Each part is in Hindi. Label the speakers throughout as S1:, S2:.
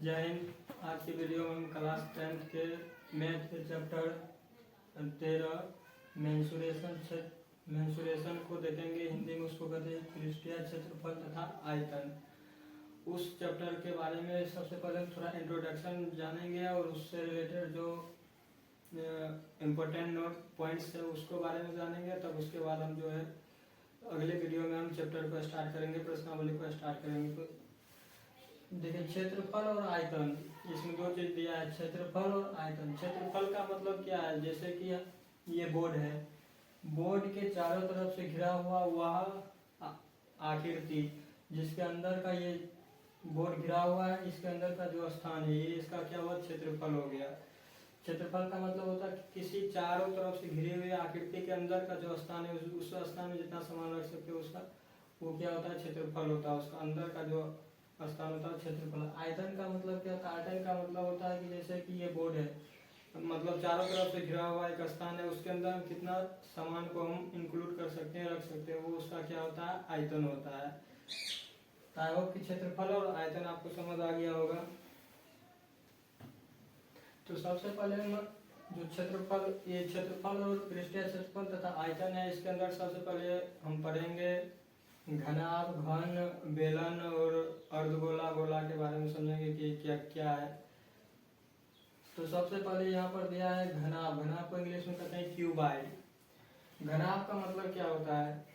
S1: जय हिंद। आज की वीडियो में हम क्लास 10th के मैथ के चैप्टर 13 मेंसुरेशन को देखेंगे। हिंदी में उसको कहते हैं पृष्ठीय क्षेत्रफल तथा आयतन। उस चैप्टर के बारे में सबसे पहले हम थोड़ा इंट्रोडक्शन जानेंगे और उससे रिलेटेड जो इम्पोर्टेंट नोट पॉइंट्स है उसको बारे में जानेंगे। तब उसके बाद हम जो है अगले वीडियो में हम चैप्टर को स्टार्ट करेंगे, प्रश्नावली को स्टार्ट करेंगे। तो देखिए, क्षेत्रफल और आयतन, इसमें दो चीज दिया है, क्षेत्रफल और आयतन। क्षेत्रफल का मतलब क्या है, जैसे कि ये बोर्ड है, बोर्ड के चारों तरफ से घिरा हुआ वह आकृति जिसके अंदर का ये बोर्ड घिरा हुआ है, इसके अंदर का जो स्थान है ये इसका क्या हुआ, क्षेत्रफल हो गया। क्षेत्रफल का मतलब होता है कि किसी चारों तरफ से घिरे हुए आकृति के अंदर का जो स्थान है उस स्थान में जितना सामान रख सकते हो उसका वो क्या होता है, क्षेत्रफल होता है। उसका अंदर का जो स्थान होता है क्षेत्रफल। आयतन का मतलब क्या होता है, आयतन का मतलब होता है कि जैसे कि ये बोर्ड है, मतलब चारों तरफ से घिरा हुआ एक स्थान है, उसके अंदर कितना सामान को हम इंक्लूड कर सकते हैं, रख सकते हैं, वो उसका क्या होता है, आयतन होता है। आई होप कि क्षेत्रफल और आयतन आपको समझ आ गया होगा। तो सबसे पहले हम जो क्षेत्रफल, ये क्षेत्रफल और पृष्ठीय क्षेत्रफल तथा आयतन है, इसके अंदर सबसे पहले हम पढ़ेंगे घनाभ, घन, बेलन और अर्धगोला, गोला के बारे में समझेंगे कि क्या क्या है। तो सबसे पहले यहाँ पर दिया है घनाभ। घनाभ को इंग्लिश में कहते हैं क्यूबाइड। घनाभ का मतलब क्या होता है,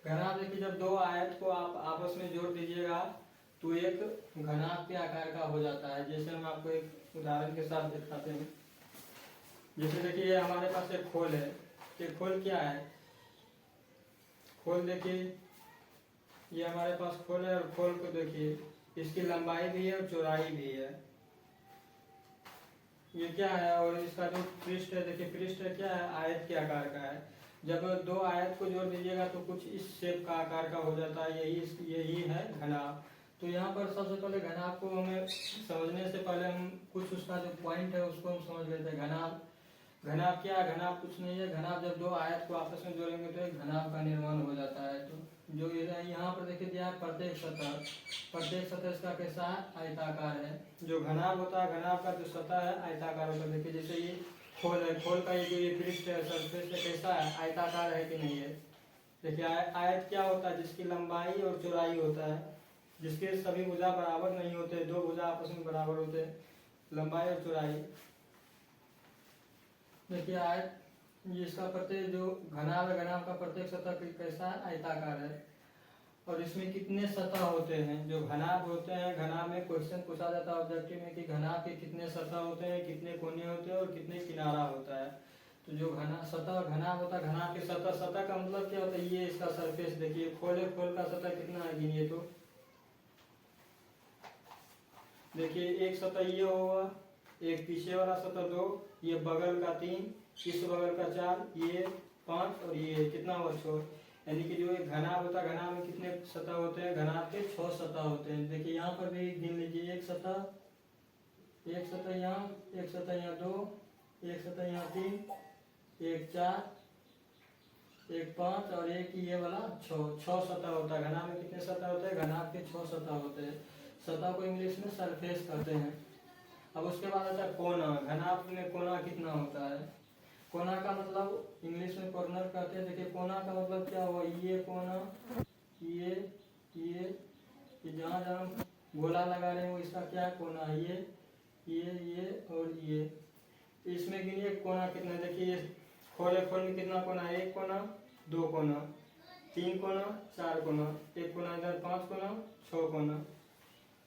S1: घनाभ देखिए, जब दो आयत को आप आपस में जोड़ दीजिएगा तो एक घनाभ के आकार का हो जाता है। जैसे हम आपको एक उदाहरण के साथ दिखाते हैं। जैसे देखिए, हमारे पास एक खोल है। ये खोल क्या है, खोल देखिए, ये हमारे पास खोल है और खोल को देखिए, इसकी लंबाई भी है और चौड़ाई भी है। ये क्या है, और इसका जो पृष्ठ है, देखिए पृष्ठ क्या है, आयत के आकार का है। जब दो आयत को जोड़ दीजिएगा तो कुछ इस शेप का आकार का हो जाता है, यही है घनाभ। तो यहाँ पर सबसे पहले घनाभ को हमें समझने से पहले हम कुछ उसका जो पॉइंट है उसको हम समझ लेते हैं। घनाभ, घनाभ क्या है, घनाभ कुछ नहीं है। घनाभ जब दो आयत को आपस में जोड़ेंगे तो एक घनाभ का निर्माण हो जाता है। तो जो यहाँ पर देखिए दिया है प्रत्येक सतह इसका कैसा है, आयताकार है। जो घनाभ होता है, घनाभ का जो सतह है आयताकार होता है। देखिए जैसे ये खोल है, खोल का ये जो ये पृष्ठ है, सरफेस है, कैसा है, आयताकार है कि नहीं है। देखिए आयत क्या होता है, जिसकी लंबाई और चौड़ाई होता है, जिसके सभी भुजा बराबर नहीं होते, दो भुजा आपस में बराबर होते, लंबाई और चौड़ाई। देखिए आयत, इसका प्रत्येक जो घनाभ है, घनाभ का प्रत्येक सतह कैसा है, आयताकार है। और इसमें कितने सतह होते हैं, जो घनाभ होते हैं, घनाभ में क्वेश्चन पूछा जाता है ऑब्जेक्टिव में कि घनाभ के कितने सतह होते हैं, कितने कोने होते हैं और कितने किनारा होता है। तो जो सतह घनाभ होता है, घनाभ की सतह का मतलब क्या होता है, ये इसका सरफेस देखिए, खोल का सतह कितना है, गिनिए तो देखिए, एक सतह ये होगा, एक पीछे वाला सतह 2, ये बगल का 3, इस बगल का 4, ये 5 और ये कितना हुआ 6। यानी कि जो एक घनाभ होता है, घनाभ में कितने सतह होते हैं, घनाभ के 6 सतह होते हैं। देखिए यहाँ पर भी गिन लीजिए, एक सतह यहाँ, एक सतह यहाँ 2, एक सतह यहाँ 3, एक 4, एक 5 और एक ये वाला 6 सतह होता है। घनाभ में कितने सतह होते हैं, घनाभ के 6 सतह होते हैं। सतह को इंग्लिश में सरफेस कहते हैं। अब उसके बाद आता है कोना। घनाभ में कोना कितना होता है, कोना का मतलब इंग्लिश में कॉर्नर कहते हैं। देखिए कोना का मतलब क्या हुआ, ये कोना, ये जहाँ जहाँ गोला लगा रहे हैं इसका क्या है, कोना है। ये और ये, इसमें गिनिए कोना कितना। देखिए खोल में कितना कोना है, एक कोना, 2 कोना, 3 कोना, 4 कोना, एक कोना इधर, 5 कोना, 6 कोना,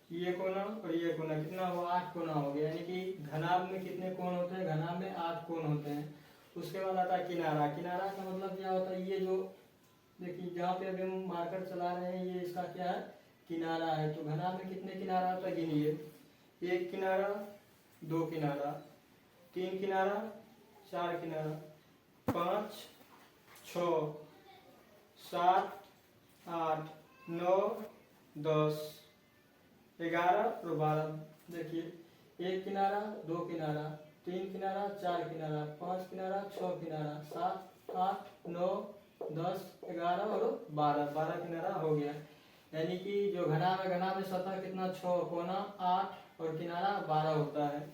S1: ये कोना और ये कोना, कितना हुआ, 8 कोना हो गया। यानी कि घनाभ में कितने कोण होते हैं, घनाभ में 8 कोण होते हैं। उसके बाद आता है किनारा। किनारा का मतलब क्या होता है, ये जो देखिए जहाँ पे अभी हम मार्कर चला रहे हैं, ये इसका क्या है, किनारा है। तो घनाभ में कितने किनारा होता है, गिनिए, 1 किनारा, 2 किनारा, 3 किनारा, 4 किनारा, 5, 6, 7, 8, 9, 10, 11 और 12। देखिए 1 किनारा, 2 किनारा, 3 किनारा, 4 किनारा, 5 किनारा, 6 किनारा, 7, 8, 9, 10, 11 और 12 किनारा हो गया। यानी कि जो घनाभ है, घनाभ में सतह कितना 6, कोना 8 और किनारा 12 होता है।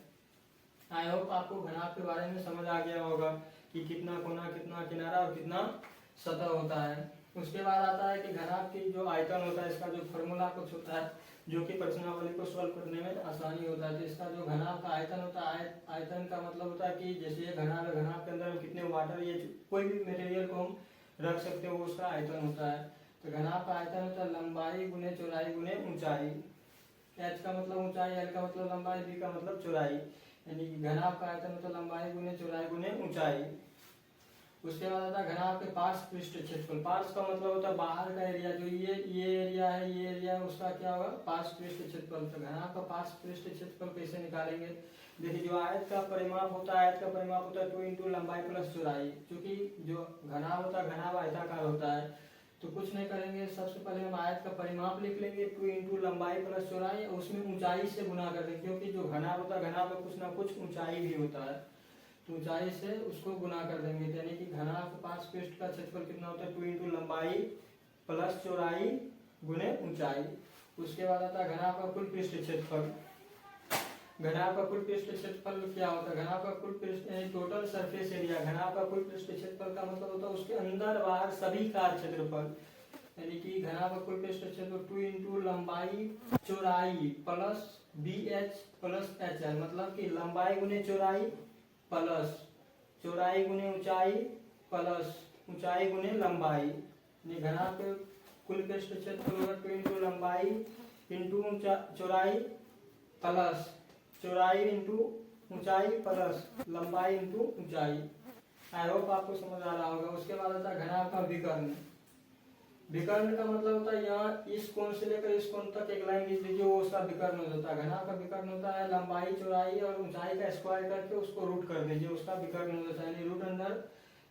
S1: आई होप आपको घनाभ के बारे में समझ आ गया होगा कि कितना कोना, कितना किनारा और कितना सतह होता है। उसके बाद आता है कि घनाभ की जो आयतन होता है, इसका जो फॉर्मूला कुछ होता है जो कि प्रश्नावली को सॉल्व करने में आसानी होता है। तो इसका जो घनाभ का आयतन होता है, आयतन का मतलब होता है कि जैसे ये घनाभ है, घनाभ के अंदर हम कितने वाटर, ये कोई भी मटेरियल को हम रख सकते हो, उसका आयतन होता है। तो घनाभ का आयतन होता है लंबाई गुने चौड़ाई गुने ऊंचाई। एच का मतलब ऊंचाई, एल का मतलब लंबाई, बी का मतलब चौड़ाई। यानी कि घनाभ का आयतन होता है लंबाई गुने चौड़ाई गुने ऊंचाई। उसके बाद आता है घनाभ के पार्श्व पृष्ठ क्षेत्रफल। पार्श्व का मतलब होता है बाहर का एरिया, जो ये एरिया है, ये एरिया है, उसका क्या होगा, पार्श्व पृष्ठ क्षेत्रफल। तो घनाभ का पार्श्व पृष्ठ क्षेत्रफल कैसे निकालेंगे? देखिए, जो आयत का परिमाप होता है, आयत का परिमाप होता है 2 इंटू लंबाई प्लस चौड़ाई। क्योंकि जो घनाभ होता है, घनाभ आयताकार होता है, तो कुछ नहीं करेंगे, सबसे पहले हम आयत का परिमाप लिख लेंगे 2 इंटू लंबाई प्लस चौड़ाई, उसमें ऊंचाई से गुना कर देंगे। क्योंकि जो घनाभ होता है, घनाभ में कुछ ना कुछ ऊंचाई भी होता है, तो ऊंचाई से उसको गुना कर देंगे। यानी कि घनाभ के पार्श्व पृष्ठ का क्षेत्रफल कितना होता है 2 इंटू लंबाई प्लस चौड़ाई गुने ऊंचाई। उसके बाद आता है घनाभ का कुल पृष्ठ क्षेत्रफल। घनाभ का कुल पृष्ठ क्षेत्रफल क्या होता है? घनाभ का कुल पृष्ठ टोटल सरफेस एरिया। घनाभ का कुल पृष्ठ क्षेत्रफल का मतलब होता है उसके अंदर बाहर सभी का क्षेत्रफल। यानी कि घनाभ का कुल पृष्ठ क्षेत्रफल 2 इंटू लंबाई चौड़ाई प्लस BH प्लस HL, मतलब कि लंबाई गुने चौड़ाई प्लस चौड़ाई गुने ऊंचाई प्लस ऊंचाई गुने लंबाई। घनाभ के कुल पृष्ठ क्षेत्रफल होगा 2 इंटू लंबाई इंटू चौड़ाई प्लस चौड़ाई इंटू ऊंचाई प्लस लंबाई इंटू ऊंचाई। आई होप आपको समझ आ रहा होगा। उसके बाद आता है घनाभ का विकर्ण। विकर्ण का मतलब होता है यहाँ इस कोण से लेकर इस कोण तक एक लाइन खींच दीजिए, वो उसका विकर्ण हो जाता है। घनाभ का विकर्ण होता है लंबाई चौड़ाई और ऊंचाई का स्क्वायर करके उसको रूट कर दीजिए, उसका विकर्ण हो जाता है। यानी root under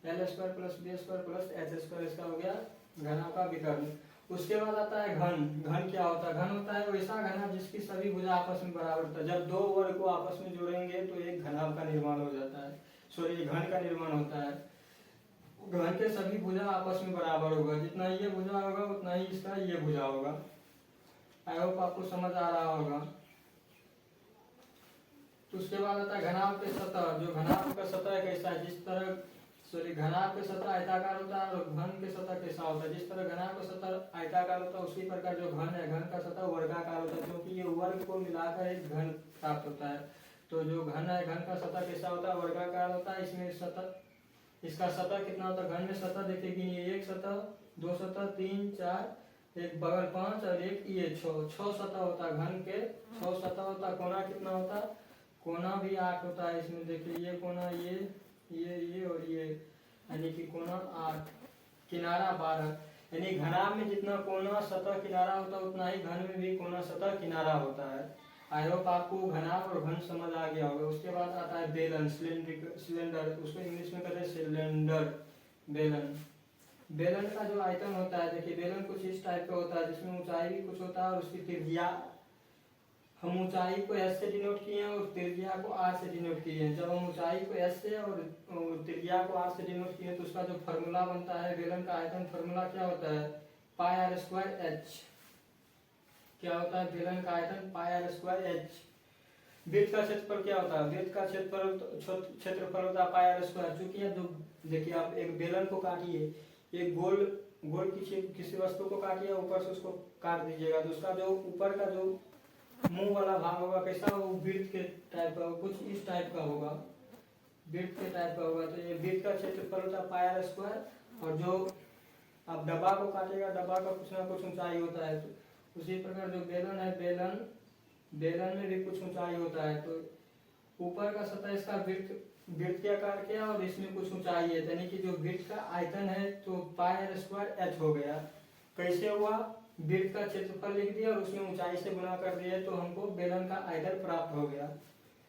S1: L² plus B² plus H², इसका हो गया घनाभ का विकर्ण। उसके बाद आता है घन। घन क्या होता है? घन होता है वैसा घनाभ जिसकी सभी भुजा आपस में बराबर होता है। जब दो वर्ग को आपस में जोड़ेंगे तो एक घनाभ का निर्माण हो जाता है, सॉरी घन का निर्माण होता है। घन के सभी भुजा आपस में बराबर होगा, जितना ये भुजा होगा उतना ही इसका ये भुजा होगा। आई होप आपको समझ आ रहा होगा। तो उसके बाद आता है घनाभ के सतह। जो घनाभ का सतह कैसा है, जिस तरह घनाभ के सतह आयताकार होता है और घन के सतह कैसा होता है, जिस तरह घनाभ का सतह आयताकार होता है उसी प्रकार जो घन है, घन का सतह वर्गाकार होता है, क्योंकि ये वर्ग को मिलाकर एक घन प्राप्त होता है। तो जो घन है, घन का सतह कैसा होता है, वर्गाकार होता है। इसमें सतह, इसका सतह कितना होता है? घन में सतह देखिए, एक सतह, दो सतह, 3, 4, एक बगल 5 और एक ये 6 सतह होता है। घन के 6 सतह होता है। कोना कितना होता है? कोना भी 8 होता है। इसमें देखिए, ये कोना, ये और ये, यानी कि कोना 8, किनारा 12। यानी घनाभ में जितना कोना सतह किनारा होता है उतना ही घन में भी कोना सतह किनारा होता है। आई होप आपको घनाभ और घन समझ आ गया होगा। उसके बाद आता है बेलन, सिलेंडर, उसको इंग्लिश में कहते हैं सिलेंडर, बेलन। बेलन का जो आयतन होता है, देखिए बेलन कुछ इस टाइप का होता है, जिसमें ऊंचाई भी कुछ होता है और उसकी त्रिज्या, हम ऊंचाई को S से डिनोट किए हैं और त्रिज्या को R से डिनोट किए हैं। जब हम ऊंचाई को S से और त्रिज्या को R से डिनोट किए तो उसका जो फॉर्मूला बनता है बेलन का आयतन, फॉर्मूला क्या होता है? πr²h। क्या होता है बेलन का आयतन? πr²h। वृत्त का क्षेत्रफल क्या होता है? वृत्त का क्षेत्रफल होता है πr²। चूंकि अब देखिए, आप एक बेलन को काटिए, एक गोल किसी वस्तु को काटिए, ऊपर से उसको काट दीजिएगा तो उसका जो ऊपर का जो मुंह वाला भाग होगा कैसा होगा? वृत्त के टाइप का, कुछ इस टाइप का होगा, वृत्त के टाइप का होगा। तो ये वृत्त का क्षेत्रफल होता है πr²। और जो आप डब्बा को काटेगा, डब्बा का कुछ ना कुछ ऊंचाई होता है, तो उसी प्रकार जो बेलन है, बेलन में भी कुछ ऊंचाई होता है। तो ऊपर का सतह इसका वृत्त के आकार के और इसमें कुछ ऊंचाई है, यानी कि जो वृत्त का आयतन है तो πr²h हो गया। कैसे हुआ? वृत्त का क्षेत्रफल लिख दिया और उसमें ऊंचाई से गुना कर दिया तो हमको बेलन का आयतन प्राप्त हो गया,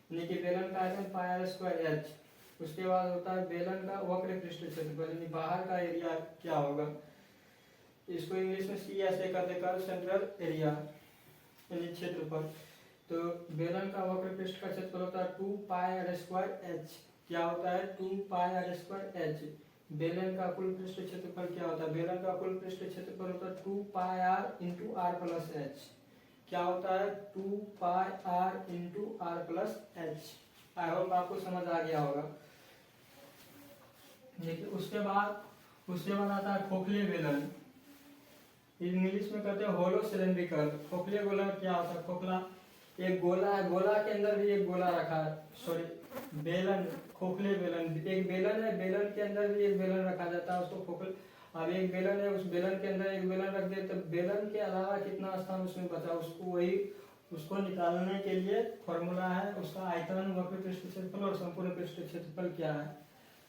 S1: यानी कि बेलन का आयतन πr²h। उसके बाद होता है बेलन का वक्र पृष्ठ क्षेत्रफल, यानी बाहर का एरिया क्या होगा? इसको इंग्लिश में C ऐसे कहते हैं, सेंट्रल एरिया, यानी क्षेत्रफल। तो बेलन का वक्र पृष्ठ का क्षेत्रफल होता है 2πr²h। क्या होता है? 2πr²h। बेलन का कुल पृष्ठ क्षेत्रफल क्या होता है? बेलन का कुल पृष्ठ क्षेत्रफल होता है 2 pi r into r plus h. क्या होता है? 2 pi r into r plus h. I hope आपको समझ आ गया होगा। देखिए उसके बाद आता है खोखले बेलन। इंग्लिश में कहते हैं होलो सिलेंड्रिकल। खोखले गोला क्या होता है? खोखला एक गोला है, गोला के अंदर भी एक गोला रखा है, सॉरी बेलन, खोखले बेलन। एक बेलन है, बेलन के अंदर भी एक बेलन रखा जाता है, उसको खोखले। अब एक बेलन है, उस बेलन के अंदर एक बेलन रख दिया तो बेलन के अलावा कितना स्थान उसमें बचा, उसको निकालने के लिए फॉर्मूला है उसका आयतन, वक्र पृष्ठ क्षेत्रफल और संपूर्ण पृष्ठ क्षेत्रफल क्या है।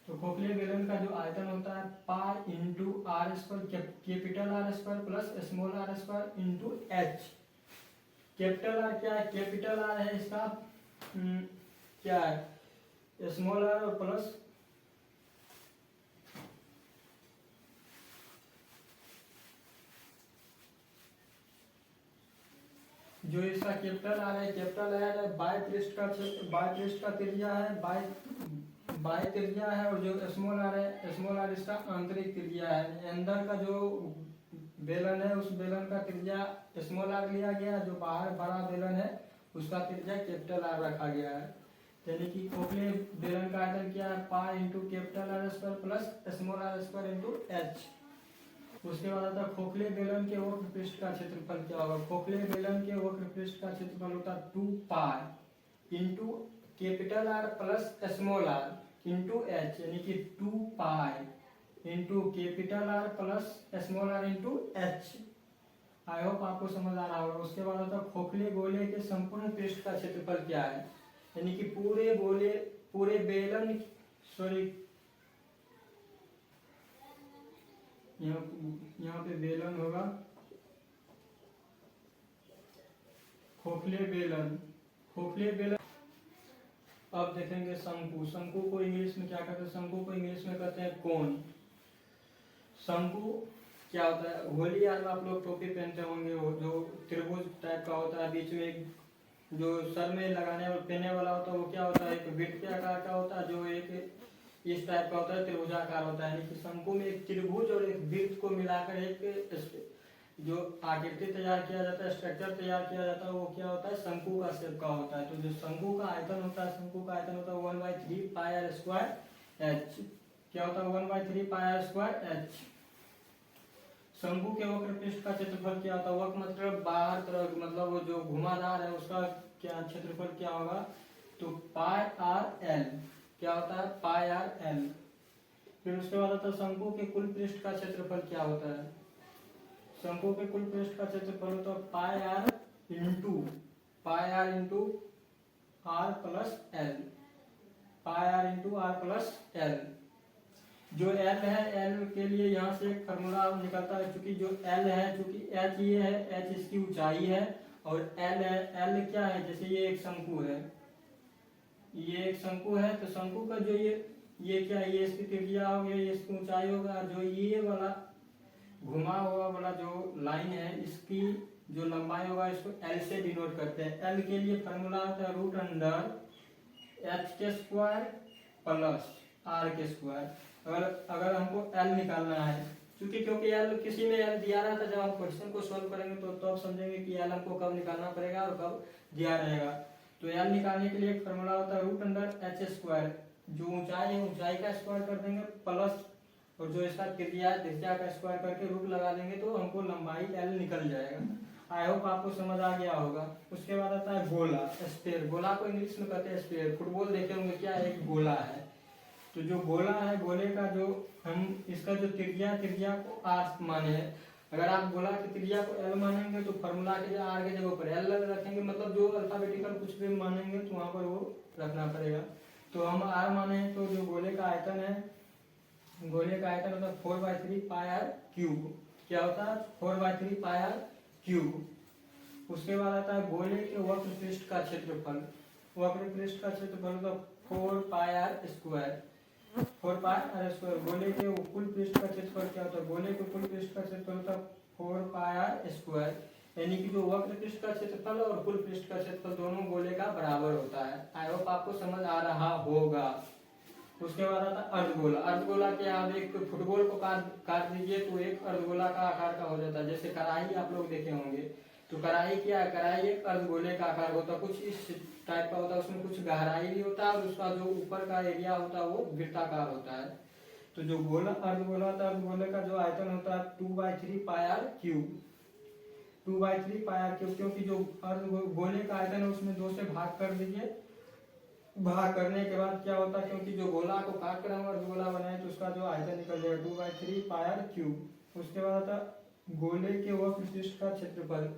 S1: तो खोखले बेलन का जो आयतन होता है pi into r square, capital R square plus small r square into h. Capital R क्या है? कैपिटल आर है इसका क्या है? स्मॉल आर और प्लस जो इसका कैपिटल आर है, कैपिटल आर है बाय पृष्ठ का त्रिज्या है, बाय त्रिज्या है। और जो स्मॉल आर है, स्मॉल आर इसका आंतरिक त्रिज्या है। अंदर का जो बेलन है उस बेलन का त्रिज्या स्मॉल आर लिया गया, जो बाहर बड़ा बेलन है उसका त्रिज्या कैपिटल आर रखा गया है। यानी कि खोखले बेलन का आयतन क्या है? Pi into capital R square plus small r square into h. उसके बाद आता है खोखले बेलन के वक्र पृष्ठ का क्षेत्रफल क्या होगा? खोखले बेलन के वक्र पृष्ठ का क्षेत्रफल होता है 2 pi into capital R plus small r into h, यानी कि 2 pi into capital R plus small r into h. I hope आपको समझ आ रहा होगा। उसके बाद होता है खोखले गोले के संपूर्ण पृष्ठ का क्षेत्रफल क्या है? यानी कि पूरे बेलन, सॉरी यहाँ पे बेलन होगा, खोखले बेलन। अब देखेंगे शंकु को इंग्लिश में क्या कहते हैं? शंकु को इंग्लिश में कहते हैं कोन। शंकु क्या होता है? होली यार में आप लोग टोपी पहनते होंगे, वो जो त्रिभुज टाइप का होता है, बीच में एक जो सर में लगाने और पहनने वाला होता है वो क्या होता है? एक वृत्त के आकार का होता है, जो एक इस टाइप का होता है, त्रिभुजाकार होता है। यानी कि शंकु में एक त्रिभुज और एक वृत्त को मिलाकर एक जो आकृति तैयार किया जाता है, स्ट्रक्चर तैयार किया जाता है, वो क्या होता है? शंकु का शेप का होता है। तो जो शंकु का आयतन होता है, शंकु का आयतन होता है 1/3 पाई आर स्क्वायर एच। क्या होता है? 1/3 पाई आर स्क्वायर एच। शंकु के वक्र पृष्ठ का क्षेत्रफल क्या होता है? वक्र मतलब बाहर तरफ, मतलब वो जो घुमादार है उसका क्या क्षेत्रफल क्या होगा? तो पाई आर एल। क्या होता है? Pi R L. फिर उसके बाद आता है शंकु के कुल पृष्ठ का क्षेत्रफल क्या होता है? शंकु के कुल पृष्ठ का क्षेत्रफल होता है pi r into r plus l. Pi r into r plus l. जो एल है, एल के लिए यहाँ से एक फार्मूला निकलता है, चूंकि जो एल है, चूंकि एच ये है, एच इसकी ऊंचाई है, और एल है, एल क्या है? जैसे ये एक शंकु है, ये एक शंकु है, तो शंकु का जो ये क्या है? ये इसकी त्रिज्या हो गया, ये इसकी ऊंचाई होगा। जो ये वाला घुमा हुआ वाला जो लाइन है, इसकी जो लंबाई होगा इसको एल से डिनोट करते हैं। एल के लिए फार्मूला होता है रूट अंडर एच के स्क्वायर प्लस आर के स्क्वायर। अगर हमको एल निकालना है, क्योंकि एल किसी में एल दिया रहा था, जब हम क्वेश्चन को सॉल्व करेंगे तो तब समझेंगे कि एल हमको कब निकालना पड़ेगा और कब दिया रहेगा। तो एल निकालने के लिए एक फार्मूला होता है रूट अंडर एच स्क्वायर। जो ऊंचाई है, ऊंचाई का स्क्वायर कर देंगे प्लस, और जो इसका त्रिज्या है, त्रिज्या का स्क्वायर करके रूट लगा देंगे तो हमको लंबाई एल निकल जाएगा। आई होप आपको समझ आ गया होगा। उसके बाद आता है गोला, स्फीयर। गोला को इंग्लिश में कहते हैं स्फीयर। फुटबॉल देखे होंगे, क्या एक गोला है। तो जो गोला है, गोले का जो हम इसका जो त्रिज्या को आर माने हैं। अगर आप गोला की त्रिज्या को एल मानेंगे तो फार्मूला के आर के जगह पर एल रखेंगे, मतलब जो अल्फाबेटिकल कुछ भी मानेंगे तो वहां पर वो रखना पड़ेगा। तो हम आर माने हैं, तो जो गोले का आयतन है, गोले का आयतन होता है 4/3 पाई आर क्यूब। क्या होता है? 4/3 पाई आर क्यूब। उसके बाद आता है गोले के वक्र पृष्ठ का क्षेत्रफल। वक्र पृष्ठ का क्षेत्रफल होता है 4 pi r square. 4 pi r square. गोले के कुल पृष्ठ का क्षेत्रफल क्या होता है? गोले के कुल पृष्ठ का क्षेत्रफल होता है 4 पाई आर स्क्वायर। यानी कि जो वक्र पृष्ठ का क्षेत्रफल और कुल पृष्ठ का क्षेत्रफल दोनों गोले का बराबर होता है। आई होप आपको समझ आ रहा होगा। उसके बाद आता अर्धगोला। अर्धगोला के आप एक फुटबॉल को काट दीजिए तो एक अर्धगोला का आकार का हो जाता है। जैसे कढ़ाई आप लोग देखे होंगे, तो कढ़ाई क्या है, कढ़ाई एक अर्धगोले का आकार होता है, कुछ इस टाइप का होता है, उसमें कुछ गहराई भी होता है और उसका जो ऊपर का एरिया होता है वो वृत्ताकार होता है। तो जो गोला अर्धगोला होता है, अर्धगोले का जो आयतन होता है 2/3 pi r cube, 2/3 pi r cube, क्योंकि जो अर्धगोले का आयतन है उसमें 2 से भाग कर दीजिए। भाग करने के बाद क्या होता है, क्योंकि जो गोला को काट कर हम अर्धगोला बनाए तो उसका जो आयतन निकल जाएगा 2/3 पाई आर क्यूब। उसके बाद आता गोले के वक्र पृष्ठ का क्षेत्रफल।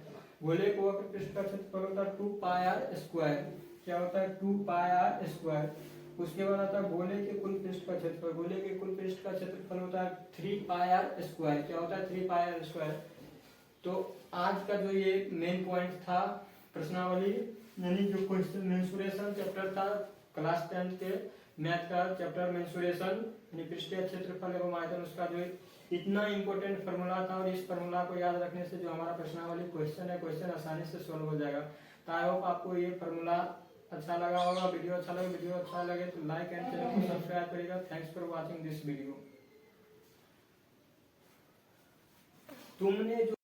S1: गोले के वक्र पृष्ठ का क्षेत्रफल होता है 2 पाई आर स्क्वायर। क्या होता है, 2 पाई आर स्क्वायर। उसके बाद आता है गोले के कुल पृष्ठ का क्षेत्रफल। गोले के कुल पृष्ठ का क्षेत्रफल होता है 3 पाई आर स्क्वायर। क्या होता है, 3 पाई आर स्क्वायर। तो आज का जो ये मेन पॉइंट था प्रश्नावली, यानी जो क्वेश्चन मेंसुरेशन चैप्टर था क्लास 10 के मैथ का चैप्टर मेंसुरेशन, यानी पृष्ठीय क्षेत्रफल एवं आयतन, उसका जो इतना इंपॉर्टेंट फार्मूला था और इस फार्मूला को याद रखने से जो हमारा प्रश्नावली क्वेश्चन है, क्वेश्चन आसानी से सॉल्व हो जाएगा। तो आई होप आपको ये फार्मूला अच्छा लगा होगा। वीडियो अच्छा लगे तो लाइक एंड चैनल को सब्सक्राइब करिएगा। Thanks for watching this video. तुमने जो